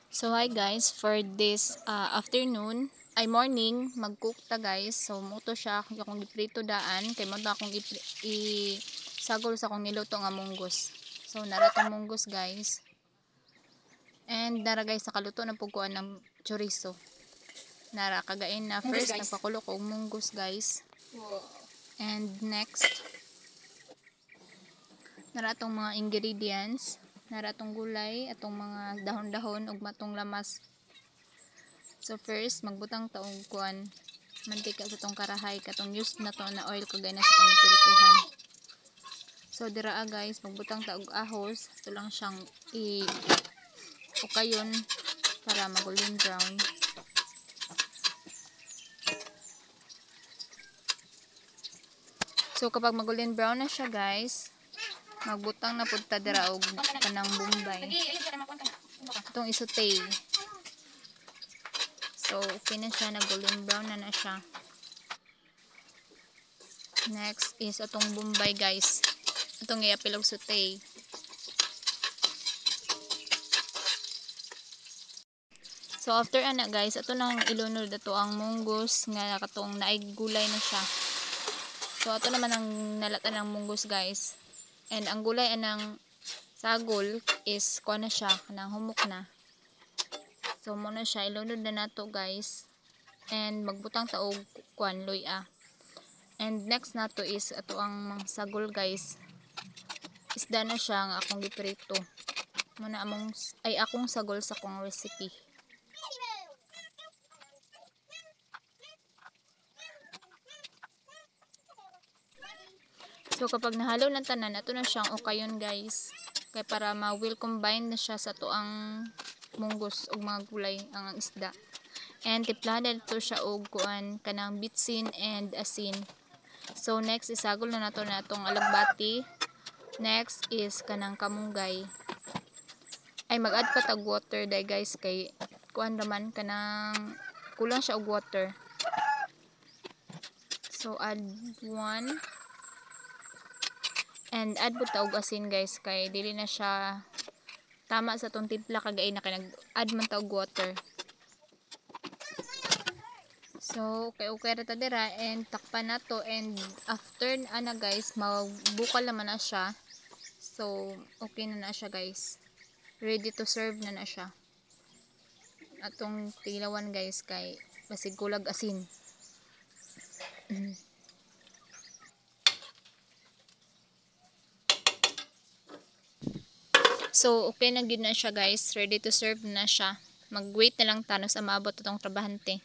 So hi guys, for this afternoon ay morning mag-cook ta guys. So muto siya akong giprito daan kay mo ta akong sagol sa akong niluto nga munggos. So nara tong munggos guys. And nara guys sa kaluto na pugkuan ng chorizo. Nara kagain na first nagpakulo ko og munggos guys. And next nara tong mga ingredients. Nara atong gulay, atong mga dahon-dahon ug matong lamas. So first, magbutang ta og kuan mantika sa tong karahay katong used na to na oil kagay na sa tong pirituhan. So dira guys, magbutang ta og ahos, ito lang siyang ukayon para mag-golden brown. So kapag mag-golden brown na siya guys, magbutang na pud ta dira og kanang bombay. Itong isutay. So okay na siya, na golden brown na siya. Next is atong bombay guys. Itong iapilog sutay. So after ana guys, ato nang ilunod ato ang munggos nga katong naay gulay na siya. So ato naman ang nalatan ng munggos guys. And ang gulay anang sagol is kuha na siya, kanang humok na. So muna siya ilunod na nato guys. And magbutang ta og kuan luya. And next nato is ato ang mga sagol guys. Isda na siya nga akong giprito. Muna among akong sagol sa akong recipe. So kapag nahalo ng tanan, ato na siyang ukayon guys. Kay para ma-will combine na siya sa tuang munggos ug mga gulay ang isda. And tiplahan na ito siya og kuan kanang bitsin and asin. So next isagol na nato na itong alagbati. Next is kanang kamunggay. Ay mag-add pa tag water dai guys kay kuan naman kanang kulang siya og water. So add 1. And add po taog asin guys kay dili na siya tama sa tong timpla kagay na kay nag-add man taog water. So okay ra ta dira and takpan nato, and after ana guys mabukal naman na siya. So okay na siya guys. Ready to serve na siya. Atong tilawan guys kay basig kulag asin. So, okay na gyud na siya guys. Ready to serve na siya. Mag-wait na lang tanos sa maabot itong trabahante.